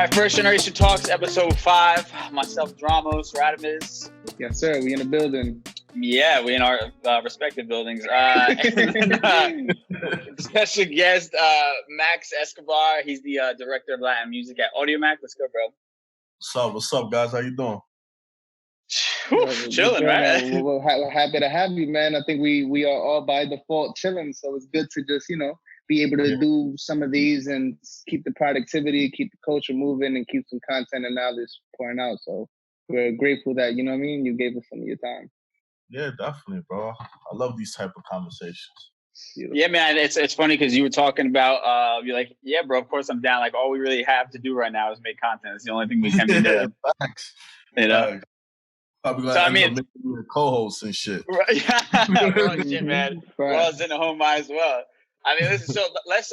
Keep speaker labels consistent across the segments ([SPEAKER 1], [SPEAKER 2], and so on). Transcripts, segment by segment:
[SPEAKER 1] right, First Generation Talks, episode 5. Myself, Dramos, Radimus.
[SPEAKER 2] Yes, sir. We in the building.
[SPEAKER 1] Yeah, we in our respective buildings. Special guest, Max Escobar. He's the director of Latin music at Audiomack. Let's go, bro.
[SPEAKER 3] What's up, guys? How you doing?
[SPEAKER 1] Chilling, right?
[SPEAKER 2] We're happy to have you, man. I think we are all by default chilling, so it's good to just, be able to do some of these and keep the productivity, keep the culture moving, and keep some content and knowledge pouring out. So we're grateful that, you gave us some of your time.
[SPEAKER 3] Yeah, definitely, bro. I love these type of conversations.
[SPEAKER 1] Beautiful. Yeah, man, it's funny because you were talking about, you're like, yeah, bro, of course I'm down. Like, all we really have to do right now is make content. It's the only thing we can be doing.
[SPEAKER 3] Facts.
[SPEAKER 1] So,
[SPEAKER 3] Probably gonna end up making co-hosts and shit.
[SPEAKER 1] Right. Shit, man. Well, it's in the home mind as well. I mean, listen, so let's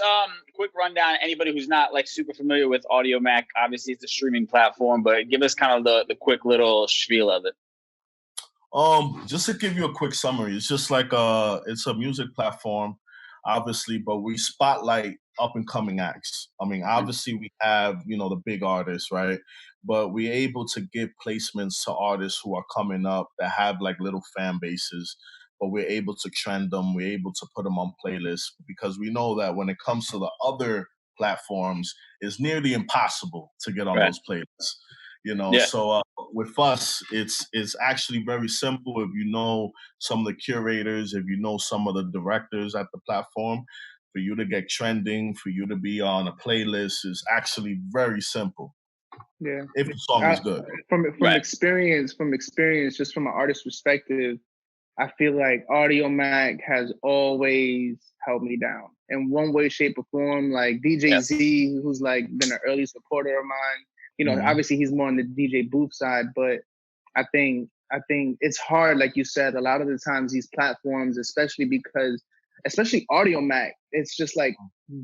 [SPEAKER 1] quick rundown. Anybody who's not like super familiar with Audiomack, obviously it's a streaming platform, but give us kind of the quick little spiel of it.
[SPEAKER 3] Just to give you a quick summary, it's just like it's a music platform, obviously, but we spotlight up and coming acts. I mean, obviously we have, the big artists, right? But we're able to give placements to artists who are coming up that have like little fan bases, but we're able to trend them. We're able to put them on playlists because we know that when it comes to the other platforms, it's nearly impossible to get on those playlists. So with us, it's actually very simple. If you know some of the curators, if you know some of the directors at the platform, for you to get trending, for you to be on a playlist is actually very simple.
[SPEAKER 2] Yeah,
[SPEAKER 3] if the song is good.
[SPEAKER 2] From experience, just from an artist perspective, I feel like Audiomack has always held me down in one way, shape, or form. Like DJ Z, who's like been an early supporter of mine. Obviously he's more on the DJ booth side, but I think it's hard, like you said, a lot of the times these platforms, especially Audiomack, it's just like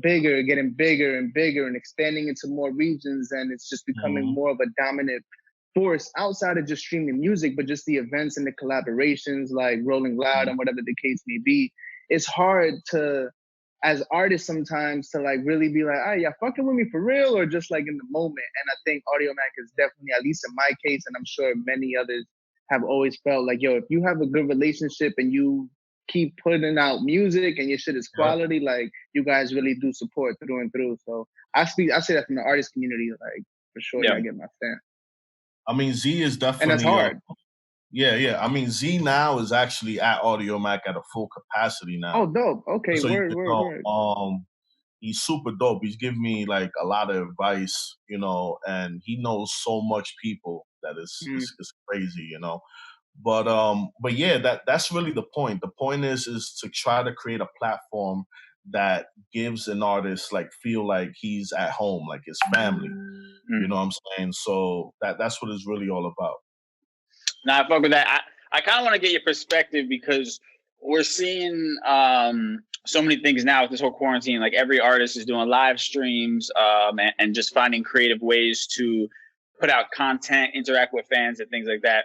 [SPEAKER 2] getting bigger and bigger and expanding into more regions, and it's just becoming more of a dominant force outside of just streaming music, but just the events and the collaborations like Rolling Loud and whatever the case may be. It's hard to, as artists sometimes, to like really be like, oh, yeah, fucking with me for real, or just like in the moment. And I think Audiomack is definitely, at least in my case, and I'm sure many others have always felt like, yo, if you have a good relationship and you keep putting out music and your shit is quality, like you guys really do support through and through. So I say that from the artist community, like for sure. I get my stand.
[SPEAKER 3] I mean, Z is definitely,
[SPEAKER 2] and that's hard.
[SPEAKER 3] I mean, Z now is actually at Audiomack at a full capacity now.
[SPEAKER 2] Oh, dope. Okay,
[SPEAKER 3] so
[SPEAKER 2] word.
[SPEAKER 3] He's super dope. He's giving me like a lot of advice, and he knows so much people that is crazy, But yeah, that's really the point. The point is to try to create a platform that gives an artist like feel like he's at home, like his family. You know what I'm saying? So that's what it's really all about.
[SPEAKER 1] Nah, I fuck with that. I kind of want to get your perspective because we're seeing so many things now with this whole quarantine. Like every artist is doing live streams and just finding creative ways to put out content, interact with fans and things like that.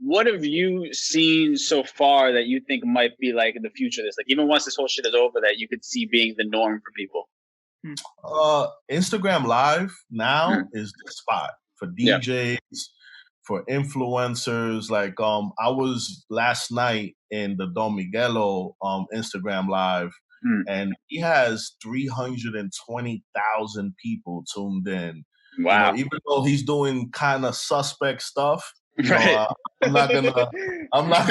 [SPEAKER 1] What have you seen so far that you think might be like the future of this? Like even once this whole shit is over, that you could see being the norm for people?
[SPEAKER 3] Instagram Live now is the spot for DJs, for influencers. Like I was last night in the Don Miguelo Instagram Live, and he has 320,000 people tuned in.
[SPEAKER 1] Wow!
[SPEAKER 3] Even though he's doing kind of suspect stuff. I'm not gonna I'm not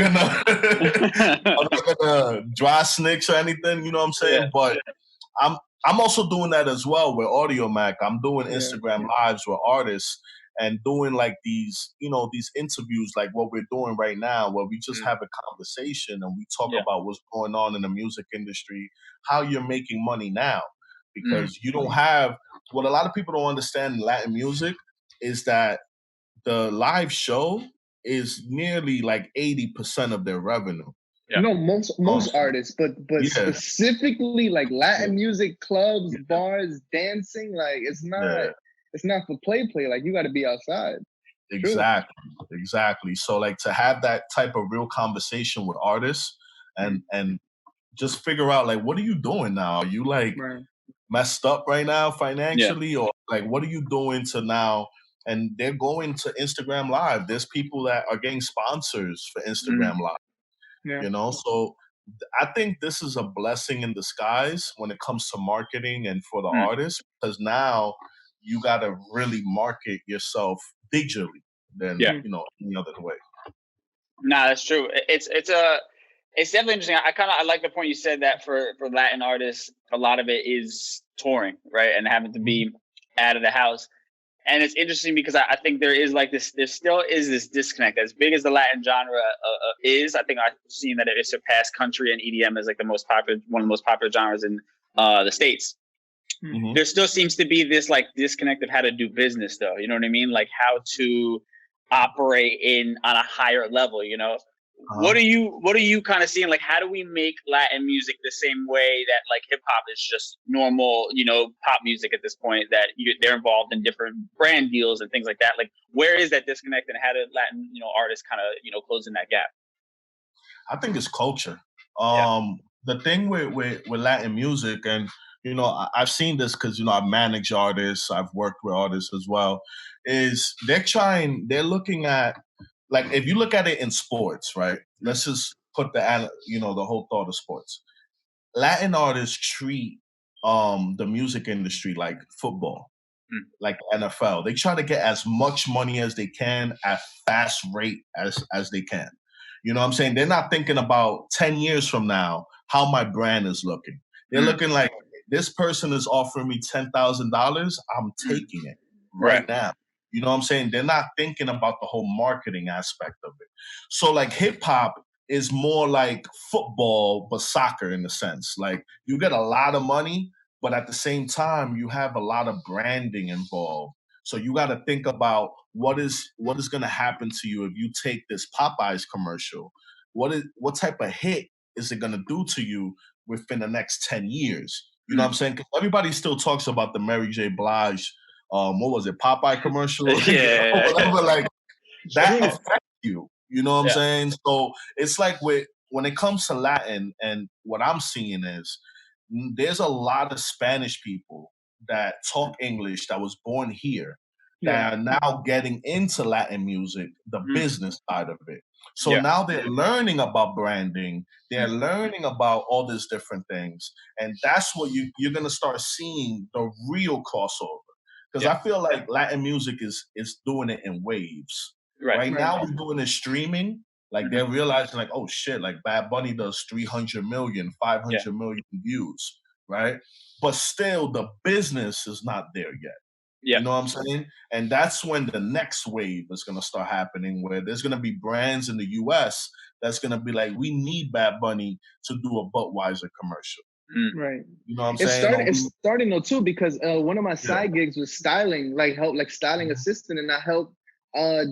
[SPEAKER 3] gonna dry snitch or anything, you know what I'm saying? But I'm also doing that as well with Audiomack. I'm doing Instagram Lives with artists and doing like these, these interviews like what we're doing right now, where we just have a conversation and we talk about what's going on in the music industry, how you're making money now. Because you don't have, what a lot of people don't understand in Latin music is that the live show is nearly like 80% of their revenue.
[SPEAKER 2] Most artists, but specifically like Latin music, clubs, bars, dancing, like it's not for play. Like you got to be outside.
[SPEAKER 3] Exactly. So like to have that type of real conversation with artists and just figure out like, what are you doing now? Are you like messed up right now financially, or like what are you doing to now? And they're going to Instagram Live. There's people that are getting sponsors for Instagram Live.
[SPEAKER 2] Yeah.
[SPEAKER 3] You know, so I think this is a blessing in disguise when it comes to marketing and for the artists, because now you got to really market yourself digitally than you know any other way.
[SPEAKER 1] Nah, that's true. It's definitely interesting. I like the point you said that for Latin artists, a lot of it is touring, right, and having to be out of the house. And it's interesting because I think there is like this. There still is this disconnect. As big as the Latin genre is, I think I've seen that it surpassed country and EDM as like one of the most popular genres in the States.
[SPEAKER 3] Mm-hmm.
[SPEAKER 1] There still seems to be this like disconnect of how to do business, though. You know what I mean? Like how to operate on a higher level. You know, what are you kind of seeing? Like, how do we make Latin music the same way that like hip hop is just normal, you know, pop music at this point, that they're involved in different brand deals and things like that? Like, where is that disconnect, and how do Latin, you know, artists kind of, you know, close in that gap?
[SPEAKER 3] I think it's culture. The thing with Latin music, and you know, I've seen this because you know I've managed artists, I've worked with artists as well. Is they're looking at, like, if you look at it in sports, right? Let's just put the whole thought of sports. Latin artists treat the music industry like football, like NFL. They try to get as much money as they can at fast rate as they can. You know what I'm saying? They're not thinking about 10 years from now how my brand is looking. They're looking like, this person is offering me $10,000. I'm taking it right now. You know what I'm saying? They're not thinking about the whole marketing aspect of it. So like hip hop is more like football, but soccer in a sense. Like you get a lot of money, but at the same time, you have a lot of branding involved. So you got to think about what is going to happen to you if you take this Popeyes commercial. What type of hit is it going to do to you within the next 10 years? You know what I'm saying? 'Cause everybody still talks about the Mary J. Blige, what was it, Popeye commercial?
[SPEAKER 1] Yeah.
[SPEAKER 3] Whatever, like that affects you. You know what I'm saying? So it's like when it comes to Latin, and what I'm seeing is there's a lot of Spanish people that talk English that was born here that are now getting into Latin music, the business side of it. So now they're learning about branding, they're learning about all these different things. And that's what you're gonna start seeing the real crossover. Because I feel like Latin music is doing it in waves. Right now we're doing it streaming. Like they're realizing like, oh shit, like Bad Bunny does 300 million, 500 million views, right? But still the business is not there yet. You know what I'm saying? And that's when the next wave is going to start happening, where there's going to be brands in the US that's going to be like, we need Bad Bunny to do a Budweiser commercial.
[SPEAKER 2] Right.
[SPEAKER 3] You know what I'm saying?
[SPEAKER 2] It's starting though too, because one of my side gigs was styling, like styling assistant, and I helped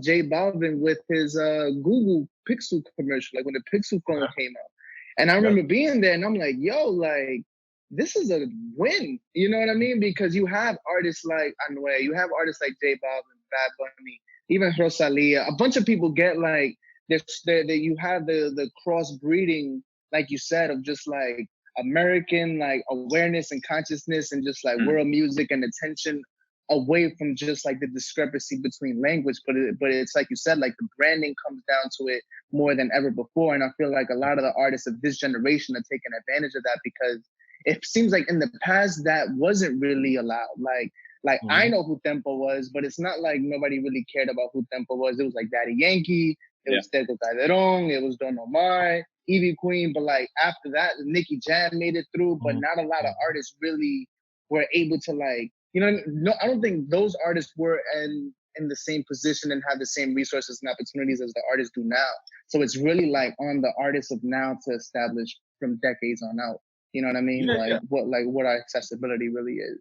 [SPEAKER 2] J Balvin with his Google Pixel commercial, like when the Pixel phone came out. And I remember being there, and I'm like, yo, like, this is a win. You know what I mean? Because you have artists like Anuel, you have artists like J Balvin, Bad Bunny, even Rosalia. A bunch of people get like that. You have the crossbreeding, like you said, of just like American like awareness and consciousness, and just like world music and attention away from just like the discrepancy between language. But it's like you said, like the branding comes down to it more than ever before. And I feel like a lot of the artists of this generation are taking advantage of that, because it seems like in the past that wasn't really allowed. Like I know who Tempo was, but it's not like nobody really cared about who Tempo was. It was like Daddy Yankee, it was Tego Calderon, it was Don Omar, Evie Queen. But like after that, Nicky Jam made it through, but not a lot of artists really were able to like, you know, no, I don't think those artists were in the same position and have the same resources and opportunities as the artists do now. So it's really like on the artists of now to establish from decades on out. You know what I mean? What our accessibility really is.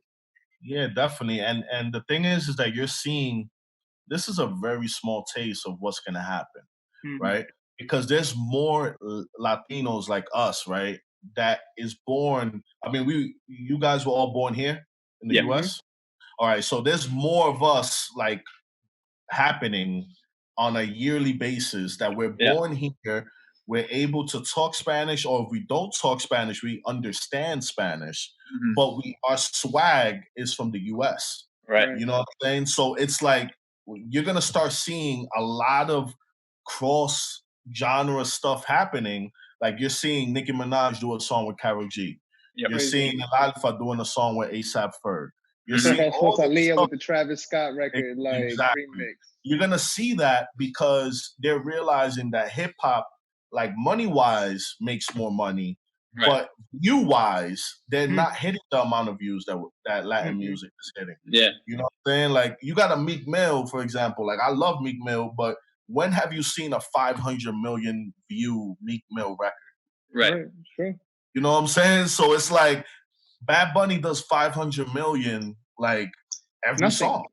[SPEAKER 3] Yeah, definitely. And the thing is that you're seeing, this is a very small taste of what's gonna happen, right? Because there's more Latinos like us, right? That is born. I mean, you guys were all born here in the US. All right, so there's more of us like happening on a yearly basis that we're born here. we're able to talk Spanish, or if we don't talk Spanish, we understand Spanish,
[SPEAKER 1] Mhm.
[SPEAKER 3] but our swag is from the US.
[SPEAKER 1] Right.
[SPEAKER 3] You know what I'm saying? So it's like you're gonna start seeing a lot of cross genre stuff happening. Like you're seeing Nicki Minaj do a song with Karol G.
[SPEAKER 1] Yep.
[SPEAKER 3] You're
[SPEAKER 2] Crazy.
[SPEAKER 3] seeing El Alfa doing a song with A$AP Ferg. You're
[SPEAKER 1] Mhm.
[SPEAKER 3] seeing all this
[SPEAKER 2] Leah
[SPEAKER 3] stuff.
[SPEAKER 2] with the Travis Scott record, like
[SPEAKER 3] Exactly.
[SPEAKER 2] remix.
[SPEAKER 3] You're gonna see that because they're realizing that hip hop, like money wise, makes more money,
[SPEAKER 1] Right.
[SPEAKER 3] but view wise, they're
[SPEAKER 2] Mhm.
[SPEAKER 3] not hitting the amount of views that Latin
[SPEAKER 2] Mhm.
[SPEAKER 3] music is hitting.
[SPEAKER 1] Yeah.
[SPEAKER 3] You know what I'm saying? Like you got a Meek Mill, for example. Like I love Meek Mill, but when have you seen a 500 million view Meek Mill record?
[SPEAKER 1] Right.
[SPEAKER 2] Sure.
[SPEAKER 3] You know what I'm saying? So it's like Bad Bunny does 500 million like every
[SPEAKER 2] Nothing.
[SPEAKER 3] song.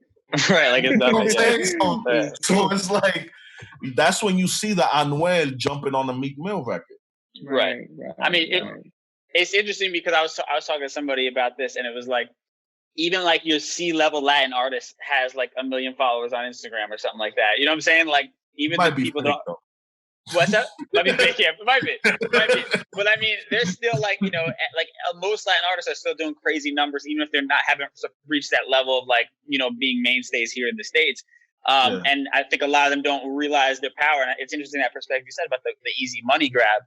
[SPEAKER 1] Right. Like it's
[SPEAKER 3] You know what I'm
[SPEAKER 1] nothing.
[SPEAKER 3] saying?
[SPEAKER 1] Yeah.
[SPEAKER 3] So it's like that's when you see the Anuel jumping on the Meek Mill record.
[SPEAKER 1] Right. I mean, it's interesting because I was talking to somebody about this, and it was like, even like your C-level Latin artist has like 1 million followers on Instagram or something like that. You know what I'm saying? Like even
[SPEAKER 3] Might
[SPEAKER 1] the
[SPEAKER 3] be
[SPEAKER 1] people
[SPEAKER 3] fake,
[SPEAKER 1] don't.
[SPEAKER 3] though.
[SPEAKER 1] What's that? Might be fake. Yeah, might be. But I mean, they're still like, you know, like most Latin artists are still doing crazy numbers, even if they're not haven't reached that level of like, you know, being mainstays here in the States. And I think a lot of them don't realize their power. And it's interesting that perspective you said about the easy money grab.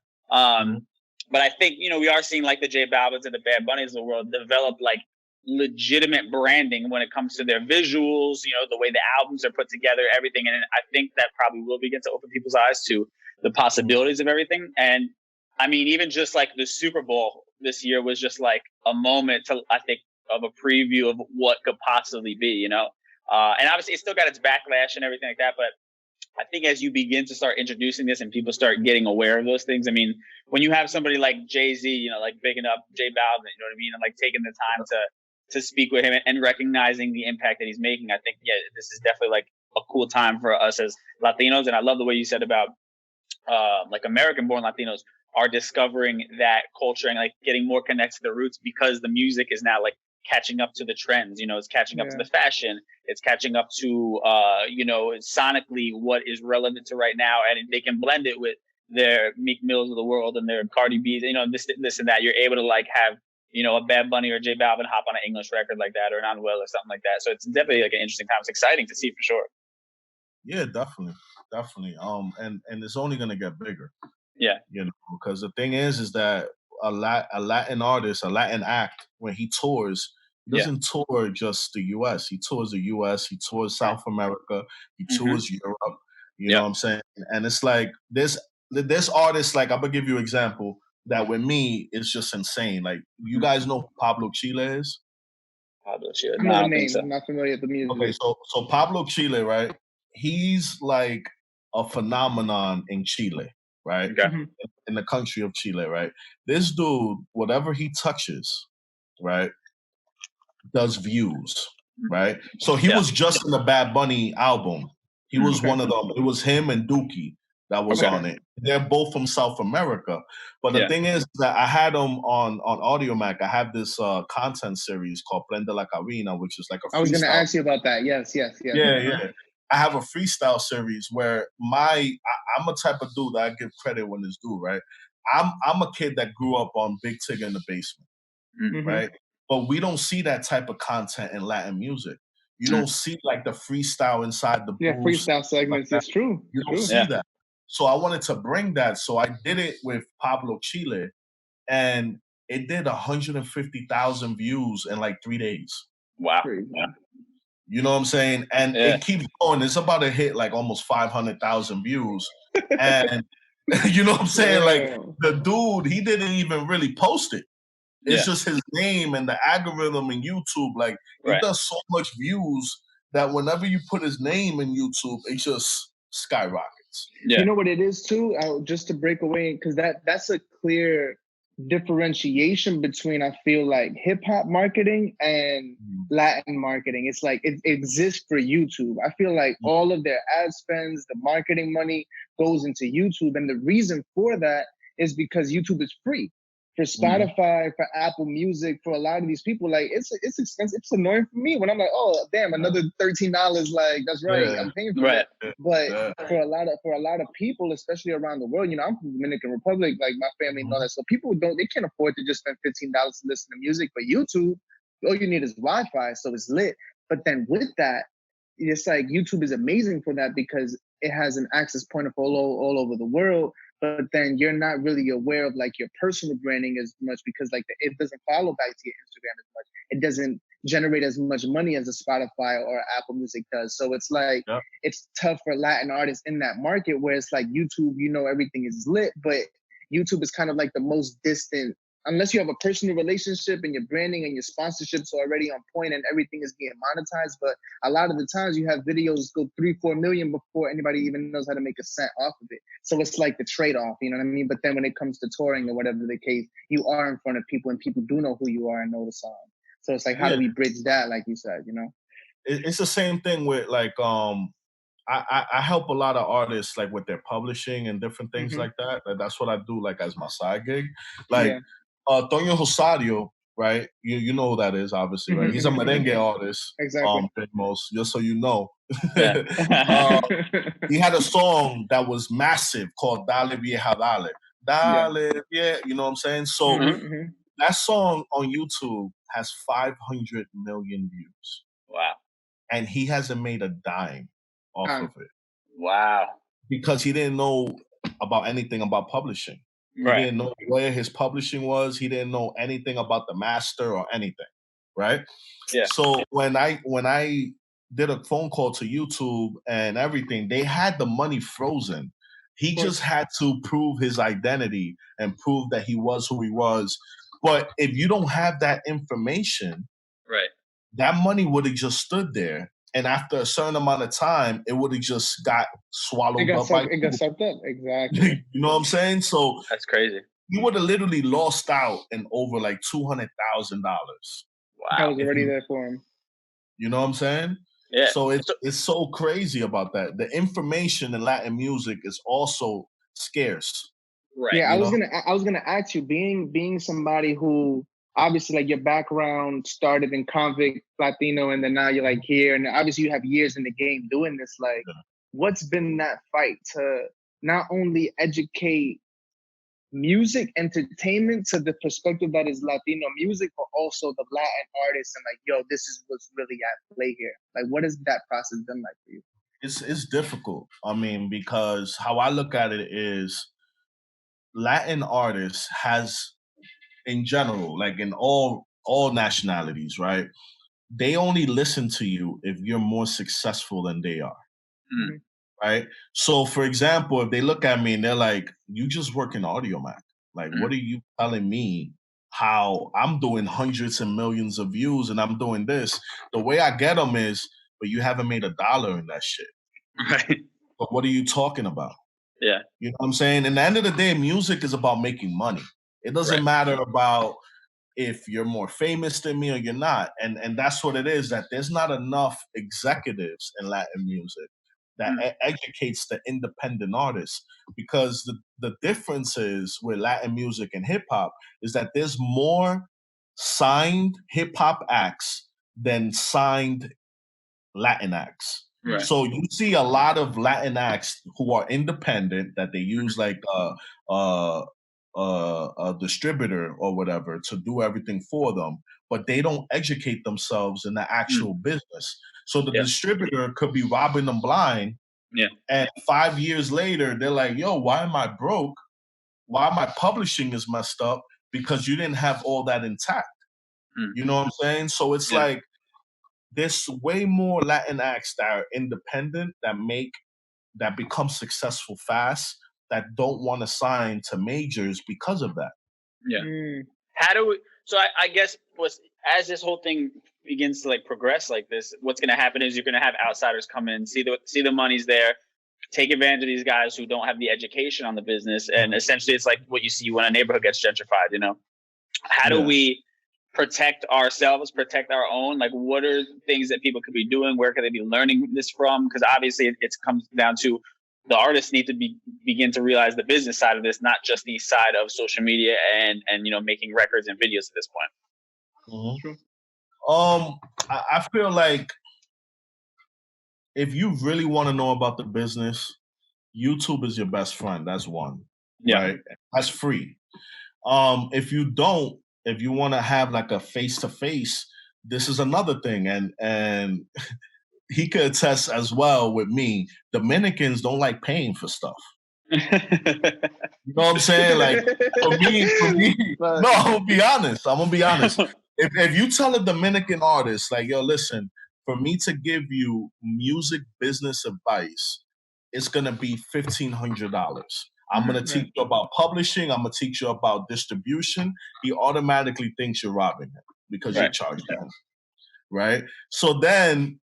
[SPEAKER 1] But I think, you know, we are seeing like the J Balvin's and the Bad Bunnies of the world develop like legitimate branding when it comes to their visuals, you know, the way the albums are put together, everything. And I think that probably will begin to open people's eyes to the possibilities of everything. And I mean, even just like the Super Bowl this year was just like a moment to, I think, of a preview of what could possibly be, you know? And obviously it still got its backlash and everything like that, but I think as you begin to start introducing this and people start getting aware of those things, I mean, when you have somebody like Jay-Z, you know, like bigging up J Balvin, you know what I mean? And like taking the time to speak with him and recognizing the impact that he's making, I think, yeah, this is definitely like a cool time for us as Latinos. And I love the way you said about like American-born Latinos are discovering that culture and like getting more connected to their roots because the music is now like catching up to the trends. You know, it's catching up to the fashion. It's catching up to you know, sonically what is relevant to right now, and they can blend it with their Meek Mills of the world and their Cardi B's. You know, this and that. You're able to like have, you know, a Bad Bunny or J Balvin hop on an English record like that, or an Anuel or something like that. So it's definitely like an interesting time. It's exciting to see for sure.
[SPEAKER 3] Yeah, definitely. And it's only gonna get bigger.
[SPEAKER 1] Yeah.
[SPEAKER 3] You know, because the thing is that a Latin artist, a Latin act, when he tours, he doesn't tour just the US. He tours the US, he tours South America, he tours Europe. You know what I'm saying? And it's like this artists, like I'm gonna give you an example that with me is just insane. Like you guys know who Pablo Chile is?
[SPEAKER 1] Pablo Chile.
[SPEAKER 2] I know the name. I'm not familiar with the music.
[SPEAKER 3] Okay, so Pablo Chile, right? He's like a phenomenon in Chile, right?
[SPEAKER 1] Okay.
[SPEAKER 3] In the country of Chile, right? This dude, whatever he touches, right, does views, right? So he was just in the Bad Bunny album. He was one of them. It was him and Dookie that was on it. They're both from South America. But the thing is that I had them on Audiomack. I have this content series called Prende la Cabina, which is like a freestyle.
[SPEAKER 2] I was going to ask you about that. Yes.
[SPEAKER 3] Yeah. I have a freestyle series where I'm a type of dude that I give credit when it's due, right? I'm a kid that grew up on Big Tigger in the Basement, right? But we don't see that type of content in Latin music. You don't see like the freestyle inside the booth.
[SPEAKER 2] Yeah, freestyle segments. Like it's true.
[SPEAKER 3] You don't see that. So I wanted to bring that. So I did it with Pablo Chile, and it did 150,000 views in like 3 days.
[SPEAKER 1] Wow.
[SPEAKER 2] Yeah.
[SPEAKER 3] You know what I'm saying? And it keeps going. It's about to hit like almost 500,000 views. And you know what I'm saying? Like the dude, he didn't even really post it. It's just his name and the algorithm in YouTube. Like it does so much views that whenever you put his name in YouTube, it just skyrockets.
[SPEAKER 2] Yeah. You know what it is too? Just to break away, because that's a clear differentiation between, I feel like, hip hop marketing and Latin marketing. It's like it exists for YouTube. I feel like all of their ad spends, the marketing money goes into YouTube. And the reason for that is because YouTube is free. For Spotify, for Apple Music, for a lot of these people, like it's expensive. It's annoying for me when I'm like, oh damn, another $13. Like that's right, I'm paying for it. But for a lot of people, especially around the world, I'm from the Dominican Republic, like my family and all that. So people they can't afford to just spend $15 to listen to music. But YouTube, all you need is Wi-Fi, so it's lit. But then with that, it's like YouTube is amazing for that because it has an access point of all over the world. But then you're not really aware of like your personal branding as much because like it doesn't follow back to your Instagram as much. It doesn't generate as much money as a Spotify or Apple Music does. So it's like it's tough for Latin artists in that market where it's like YouTube, everything is lit, but YouTube is kind of like the most distant. Unless you have a personal relationship and your branding and your sponsorships are already on point and everything is being monetized. But a lot of the times you have videos go 3-4 million before anybody even knows how to make a cent off of it. So it's like the trade-off, you know what I mean? But then when it comes to touring or whatever the case, you are in front of people and people do know who you are and know the song. So it's like, how do we bridge that, like you said,
[SPEAKER 3] It's the same thing with like, I help a lot of artists like with their publishing and different things like that. That's what I do like as my side gig. Like Toño Rosario, right? You know who that is, obviously, right? He's a merengue artist.
[SPEAKER 2] Exactly.
[SPEAKER 3] Just so you know. He had a song that was massive called Dale Vieja Dale. Dale, you know what I'm saying? So that song on YouTube has 500 million views.
[SPEAKER 1] Wow.
[SPEAKER 3] And he hasn't made a dime off of it.
[SPEAKER 1] Wow.
[SPEAKER 3] Because he didn't know about anything about publishing. He didn't know where his publishing was. He didn't know anything about the master or anything, right?
[SPEAKER 1] Yeah.
[SPEAKER 3] So when I did a phone call to YouTube and everything, they had the money frozen. He just had to prove his identity and prove that he was who he was. But if you don't have that information, that money would have just stood there. And after a certain amount of time, it would have just got swallowed up.
[SPEAKER 2] It got sucked up, exactly.
[SPEAKER 3] You know what I'm saying? So
[SPEAKER 1] that's crazy.
[SPEAKER 3] You would have literally lost out in over like $200,000.
[SPEAKER 1] Wow,
[SPEAKER 2] I was already there for him.
[SPEAKER 3] You know what I'm saying?
[SPEAKER 1] Yeah.
[SPEAKER 3] So it's so crazy about that. The information in Latin music is also scarce.
[SPEAKER 2] Right. Yeah, I was gonna ask you, being somebody who obviously like your background started in convict Latino and then now you're like here and obviously you have years in the game doing this. Like, what's been that fight to not only educate music entertainment to the perspective that is Latino music, but also the Latin artists and like, yo, this is what's really at play here. Like, what has that process been like for you?
[SPEAKER 3] It's difficult. I mean, because how I look at it is Latin artists has, in general, like in all nationalities, right? They only listen to you if you're more successful than they are.
[SPEAKER 1] Mm.
[SPEAKER 3] Right? So, for example, if they look at me and they're like, you just work in Audiomack. Like, what are you telling me how I'm doing hundreds and millions of views and I'm doing this? The way I get them is, but you haven't made $1 in that shit.
[SPEAKER 1] Right.
[SPEAKER 3] But what are you talking about?
[SPEAKER 1] Yeah.
[SPEAKER 3] You know what I'm saying? In the end of the day, music is about making money. It doesn't matter about if you're more famous than me or you're not. And that's what it is, that there's not enough executives in Latin music that educates the independent artists, because the difference is with Latin music and hip hop is that there's more signed hip hop acts than signed Latin acts.
[SPEAKER 1] Right.
[SPEAKER 3] So you see a lot of Latin acts who are independent that they use like a distributor or whatever to do everything for them, but they don't educate themselves in the actual business. So the distributor could be robbing them blind.
[SPEAKER 1] Yeah.
[SPEAKER 3] And 5 years later, they're like, yo, why am I broke? Why my publishing is messed up? Because you didn't have all that intact. You know what I'm saying? So it's like, there's way more Latin acts that are independent, that become successful fast, that don't want to sign to majors because of that.
[SPEAKER 1] Yeah. How do we? So I guess as this whole thing begins to like progress like this, what's going to happen is you're going to have outsiders come in, see the money's there, take advantage of these guys who don't have the education on the business, and essentially it's like what you see when a neighborhood gets gentrified. You know, how do we protect ourselves, protect our own? Like, what are things that people could be doing? Where could they be learning this from? Because obviously it comes down to the artists need to begin to realize the business side of this, not just the side of social media and making records and videos at this point.
[SPEAKER 3] Mm-hmm.
[SPEAKER 2] True.
[SPEAKER 3] I feel like if you really want to know about the business, YouTube is your best friend. That's one.
[SPEAKER 1] Yeah.
[SPEAKER 3] Right? That's free. If you don't, if you want to have like a face-to-face, this is another thing. And he could attest as well with me. Dominicans don't like paying for stuff. You know what I'm saying? Like for me, no, I'm gonna be honest. If you tell a Dominican artist, like, yo, listen, for me to give you music business advice, it's gonna be $1,500. I'm gonna teach you about publishing. I'm gonna teach you about distribution. He automatically thinks you're robbing him because you're charging him, right? So then,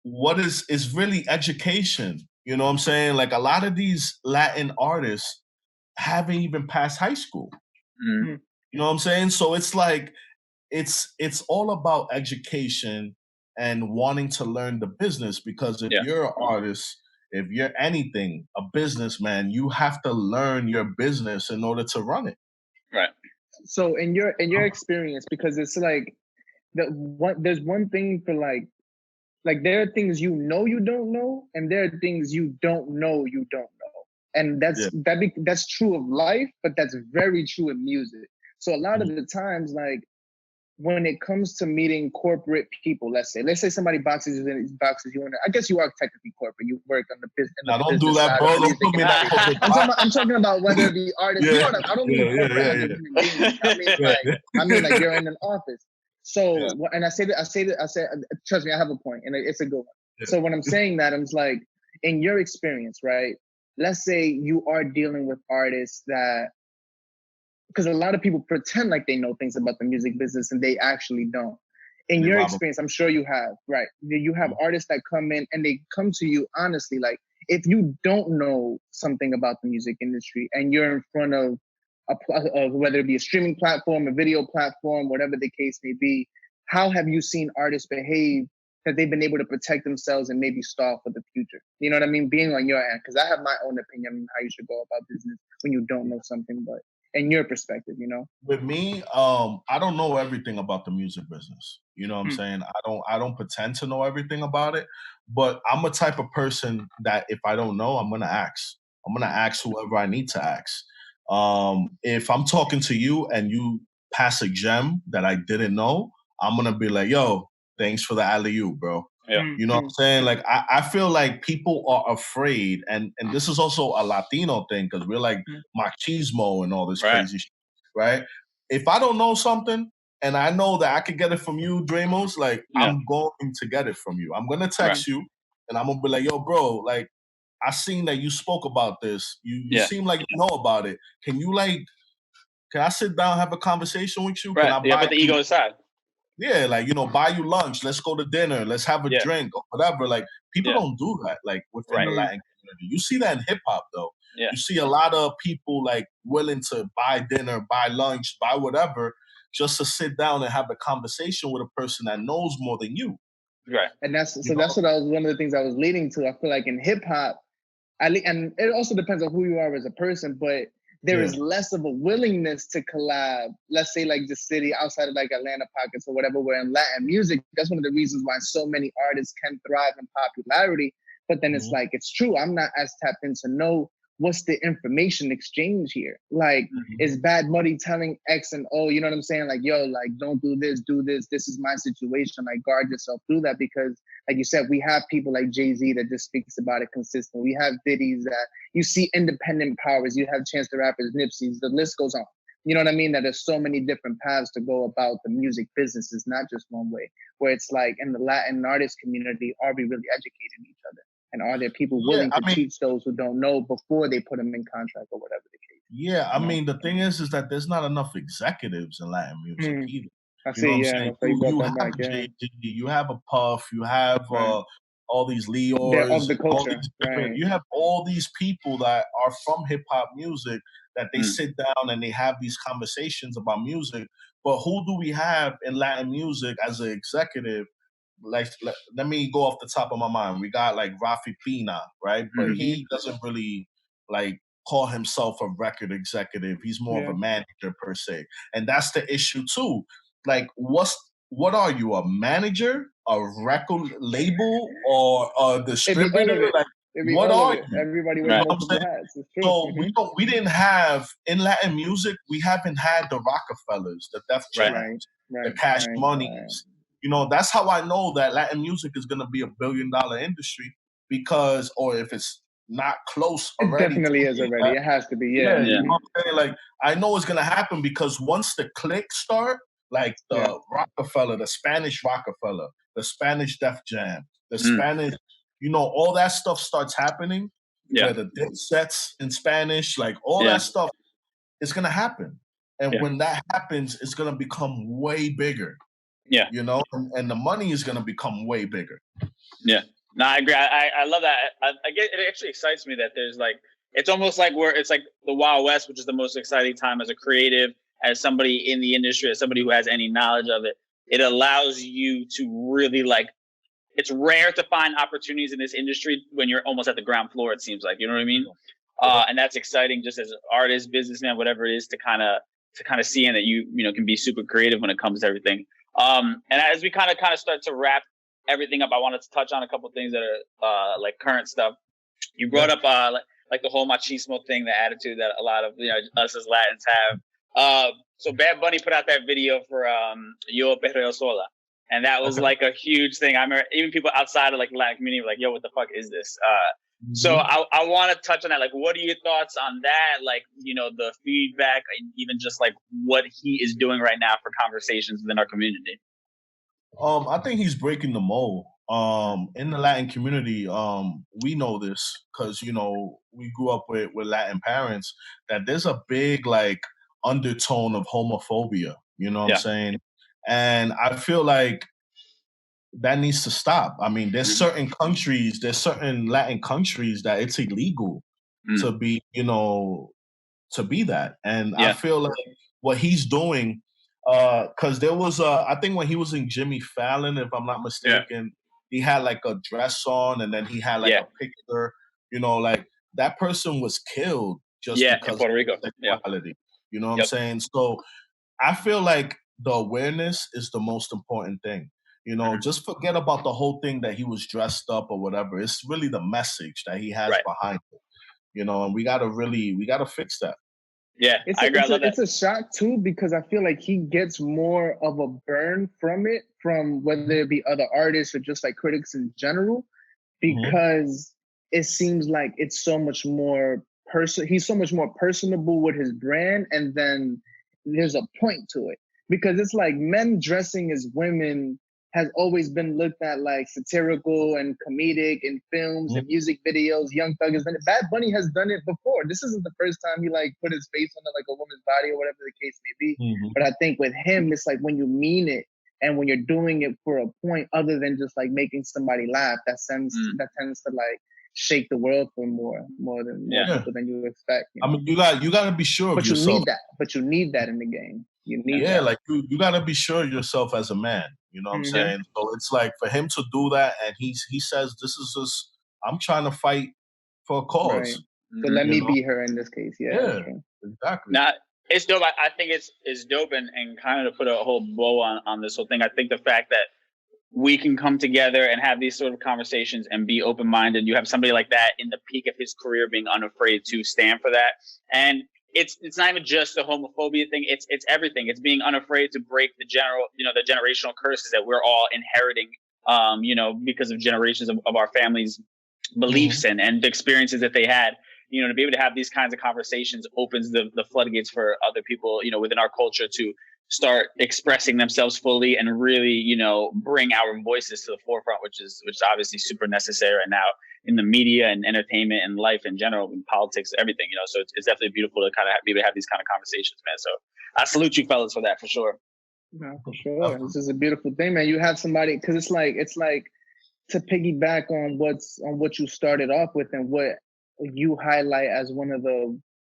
[SPEAKER 3] what is really education? You know what I'm saying? Like a lot of these Latin artists haven't even passed high school.
[SPEAKER 1] Mm.
[SPEAKER 3] You know what I'm saying? So it's like it's all about education and wanting to learn the business, because if you're an artist, if you're anything, a businessman, you have to learn your business in order to run it.
[SPEAKER 1] Right.
[SPEAKER 2] So in your experience, because it's like there's one thing for like there are things you don't know, and there are things you don't know. And that's true of life, but that's very true in music. So a lot of the times, like when it comes to meeting corporate people, let's say somebody boxes you in. I guess you are technically corporate. You work on the business.
[SPEAKER 3] Now don't do that, bro. Don't put me in that corporate.
[SPEAKER 2] I'm talking about whether the artist. You know, I don't mean corporate as a human being. I mean like you're in an office. So and I say, trust me, I have a point, and it's a good one. So when I'm saying that, I'm just like, in your experience, right? Let's say you are dealing with artists that, because a lot of people pretend like they know things about the music business and they actually don't. In your experience, I'm sure you have, right? You have artists that come in and they come to you honestly, like, if you don't know something about the music industry and you're in front of whether it be a streaming platform, a video platform, whatever the case may be, how have you seen artists behave that they've been able to protect themselves and maybe stall for the future? You know what I mean? Being on your end, because I have my own opinion on how you should go about business when you don't know something, but in your perspective, you know?
[SPEAKER 3] With me, I don't know everything about the music business. You know what I'm saying? I don't pretend to know everything about it, but I'm a type of person that if I don't know, I'm gonna ask. I'm gonna ask whoever I need to ask. If I'm talking to you and you pass a gem that I didn't know, I'm gonna be like, yo, thanks for the alley-oop, bro.
[SPEAKER 1] Yeah.
[SPEAKER 3] You know what I'm saying? Like I feel like people are afraid, and this is also a Latino thing, because we're like machismo and all this crazy shit, right? If I don't know something and I know that I could get it from you, Dramos, like I'm going to get it from you. I'm gonna text you and I'm gonna be like, yo, bro, like I seen that you spoke about this. You seem like you know about it. Can I sit down, have a conversation with you?
[SPEAKER 1] Right.
[SPEAKER 3] Can I
[SPEAKER 1] buy put the ego aside.
[SPEAKER 3] Yeah, like, buy you lunch, let's go to dinner, let's have a drink or whatever. Like, people don't do that, like, within the Latin community. You see that in hip-hop, though.
[SPEAKER 1] Yeah.
[SPEAKER 3] You see a lot of people, like, willing to buy dinner, buy lunch, buy whatever, just to sit down and have a conversation with a person that knows more than you.
[SPEAKER 2] Right. And that's what I was, one of the things I was leading to. I feel like in hip-hop, and it also depends on who you are as a person, but there is less of a willingness to collab. Let's say like the city outside of like Atlanta pockets or whatever, where in Latin music, that's one of the reasons why so many artists can thrive in popularity. But then it's like, it's true, I'm not as tapped in to know what's the information exchange here. Like, is Bad Buddy telling X and O, you know what I'm saying? Like, yo, like, don't do this, this is my situation. Like, guard yourself through that, because like you said, we have people like Jay-Z that just speaks about it consistently. We have Diddy's that you see independent powers. You have Chance the Rapper's, Nipsey's, the list goes on. You know what I mean? That there's so many different paths to go about the music business. It's not just one way, where it's like in the Latin artist community, are we really educating each other? And are there people willing to teach those who don't know before they put them in contract or whatever the case?
[SPEAKER 3] Yeah, I mean, the thing is that there's not enough executives in Latin music either.
[SPEAKER 2] I see, you
[SPEAKER 3] have Jay-Z, you have a Puff, you have all these Leos.
[SPEAKER 2] They're of the culture.
[SPEAKER 3] You have all these people that are from hip-hop music that they sit down and they have these conversations about music. But who do we have in Latin music as an executive let me go off the top of my mind. We got like Rafi Pina, right? But he doesn't really like call himself a record executive. He's more of a manager per se. And that's the issue too. Like what are you, a manager, a record label, or a distributor? Like what are you?
[SPEAKER 2] Everybody wears multiple hats. It's true.
[SPEAKER 3] So we didn't have in Latin music, we haven't had the Rockefellers, the Def Jams, the Cash Moneys. You know, that's how I know that Latin music is gonna be $1 billion industry because, or if it's not close already.
[SPEAKER 2] It definitely is already. It has to be,
[SPEAKER 3] You know what I'm saying? Like, I know it's gonna happen because once the clicks start, like the Rockefeller, the Spanish Rockefeller, the Spanish Def Jam, the Spanish, you know, all that stuff starts happening. Yeah, the dip sets in Spanish, like all that stuff, it's gonna happen. And when that happens, it's gonna become way bigger. Yeah, you know, and the money is gonna become way bigger.
[SPEAKER 1] Yeah, no, I agree. I love that. I get it. Actually excites me that there's like, it's almost like it's like the Wild West, which is the most exciting time as a creative, as somebody in the industry, as somebody who has any knowledge of it. It allows you to really like. It's rare to find opportunities in this industry when you're almost at the ground floor. It seems like, you know what I mean. And that's exciting, just as an artist, businessman, whatever it is, to kind of see that you know can be super creative when it comes to everything. And as we kind of start to wrap everything up, I wanted to touch on a couple of things that are like current stuff. You brought up like the whole machismo thing, the attitude that a lot of us as Latins have. So Bad Bunny put out that video for Yo Perreo Sola. And that was like a huge thing. I remember even people outside of like the Latin community were like, yo, what the fuck is this? So I want to touch on that. Like, what are your thoughts on that? Like, you know, the feedback, and even just like what he is doing right now for conversations within our community.
[SPEAKER 3] I think he's breaking the mold. In the Latin community, we know this because, you know, we grew up with Latin parents, that there's a big like undertone of homophobia, you know what I'm saying? And I feel like that needs to stop. I mean, there's certain Latin countries that it's illegal to be, you know, to be that. And I feel like what he's doing, because there was I think when he was in Jimmy Fallon, if I'm not mistaken, he had like a dress on, and then he had like a picture, you know, like that person was killed just because
[SPEAKER 1] in Puerto Rico.
[SPEAKER 3] Of sexuality. You know what I'm saying? So I feel like the awareness is the most important thing. You know, just forget about the whole thing that he was dressed up or whatever. It's really the message that he has behind it. You know, and we gotta fix that.
[SPEAKER 1] Yeah,
[SPEAKER 2] it's a shock too, because I feel like he gets more of a burn from it, from whether it be other artists or just like critics in general, because it seems like it's so much more he's so much more personable with his brand, and then there's a point to it. Because it's like men dressing as women has always been looked at like satirical and comedic in films and music videos. Young Thug has done it. Bad Bunny has done it before. This isn't the first time he like put his face on like a woman's body or whatever the case may be. But I think with him, it's like when you mean it and when you're doing it for a point other than just like making somebody laugh, that tends to like shake the world for more people than you expect. You know?
[SPEAKER 3] I mean, you gotta be sure of yourself.
[SPEAKER 2] You need that in the game. You need
[SPEAKER 3] that. Like you gotta be sure of yourself as a man. You know what I'm saying? So it's like for him to do that, and he says, "This is just I'm trying to fight for a cause."
[SPEAKER 2] Right. So let me be her in this case. Yeah,
[SPEAKER 3] exactly.
[SPEAKER 1] Now it's dope. I think it's dope, and kind of to put a whole bow on this whole thing. I think the fact that we can come together and have these sort of conversations and be open-minded. You have somebody like that in the peak of his career being unafraid to stand for that. And it's not even just the homophobia thing. It's everything. It's being unafraid to break the generational curses that we're all inheriting, because of generations of our families' beliefs and the experiences that they had. You know, to be able to have these kinds of conversations opens the floodgates for other people, you know, within our culture to start expressing themselves fully and really, you know, bring our voices to the forefront, which is obviously super necessary right now in the media and entertainment and life in general, and politics, everything, you know. So it's definitely beautiful to kind of be able to have these kind of conversations, man. So I salute you fellas for that, for sure.
[SPEAKER 2] No, for sure. This is a beautiful thing, man. You have somebody, because it's like to piggyback on what you started off with and what you highlight as one of the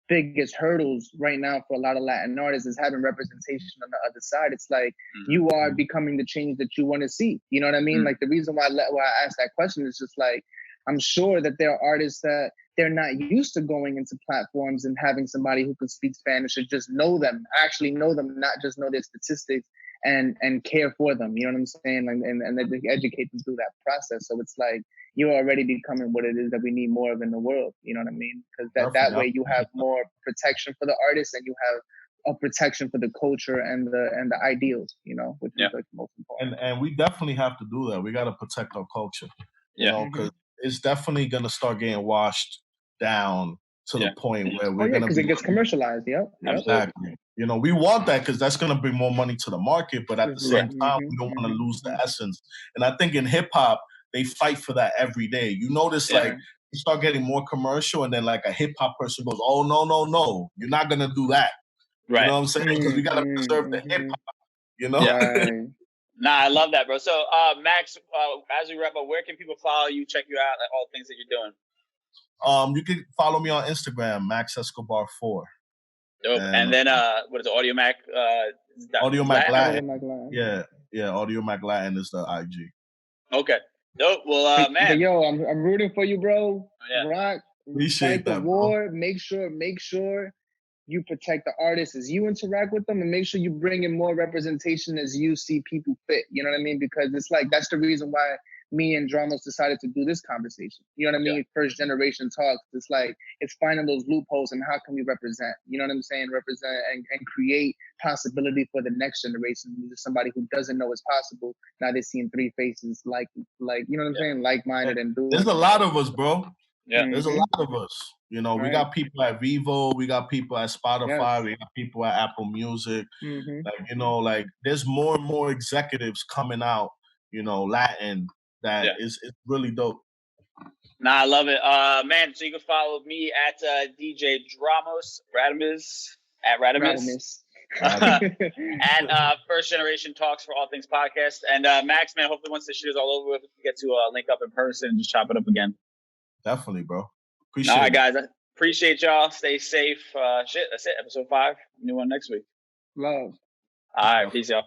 [SPEAKER 2] biggest hurdles right now for a lot of Latin artists is having representation on the other side. It's like you are becoming the change that you want to see. You know what I mean? Like the reason why I asked that question is just like, I'm sure that there are artists that they're not used to going into platforms and having somebody who can speak Spanish or just know them, actually know them, not just know their statistics and care for them. You know what I'm saying? And they educate them through that process. So it's like, you're already becoming what it is that we need more of in the world. You know what I mean? Because that way you have more protection for the artists and you have a protection for the culture and the ideals, you know, which is like the most important.
[SPEAKER 3] And we definitely have to do that. We got to protect our culture, you know, because it's definitely going to start getting washed down to the point where we're going to
[SPEAKER 2] because it gets commercialized. Yep.
[SPEAKER 3] Exactly. You know, we want that because that's going to bring more money to the market, but at the same time, we don't want to lose the essence. And I think in hip hop, they fight for that every day. You notice, like, you start getting more commercial, and then like a hip hop person goes, "Oh no, you're not gonna do that."
[SPEAKER 1] Right.
[SPEAKER 3] You know what I'm saying? Because we gotta preserve the hip hop. You know.
[SPEAKER 2] Right.
[SPEAKER 1] Nah, I love that, bro. So, Max, as we wrap up, where can people follow you, check you out, like, all the things that you're doing?
[SPEAKER 3] You can follow me on Instagram, Max Escobar 4.
[SPEAKER 1] Dope. And then what is it, Audiomack?
[SPEAKER 3] Audiomack Latin. Yeah, Audiomack Latin is the IG.
[SPEAKER 1] Okay. Dope. Well, man.
[SPEAKER 2] But yo, I'm rooting for you, bro. Rock.
[SPEAKER 3] Appreciate
[SPEAKER 2] fight the
[SPEAKER 3] that,
[SPEAKER 2] war.
[SPEAKER 3] bro.
[SPEAKER 2] Make sure you protect the artists as you interact with them, and make sure you bring in more representation as you see people fit. You know what I mean? Because it's like, that's the reason why me and Dramos decided to do this conversation. You know what I mean? First generation talks. It's like, it's finding those loopholes and how can we represent? You know what I'm saying? Represent and create possibility for the next generation. Somebody who doesn't know it's possible. Now they're seeing three faces, like you know what I'm saying? Like-minded and doing.
[SPEAKER 3] There's a lot of us, bro.
[SPEAKER 1] Yeah,
[SPEAKER 3] there's a lot of us. You know, we got people at Vivo, we got people at Spotify, we got people at Apple Music. Like, you know, like there's more and more executives coming out, you know, Latin that is really dope.
[SPEAKER 1] Nah, I love it. Man, so you can follow me at DJ Radamus at Radamus. And First Generation Talks for all things podcast. And Max, man, hopefully once this shit is all over with, we get to link up in person and just chop it up again.
[SPEAKER 3] Definitely, bro. Appreciate it.
[SPEAKER 1] All right, guys. I appreciate y'all. Stay safe. That's it. Episode 5. New one next week.
[SPEAKER 2] Love.
[SPEAKER 1] All right. Peace, y'all.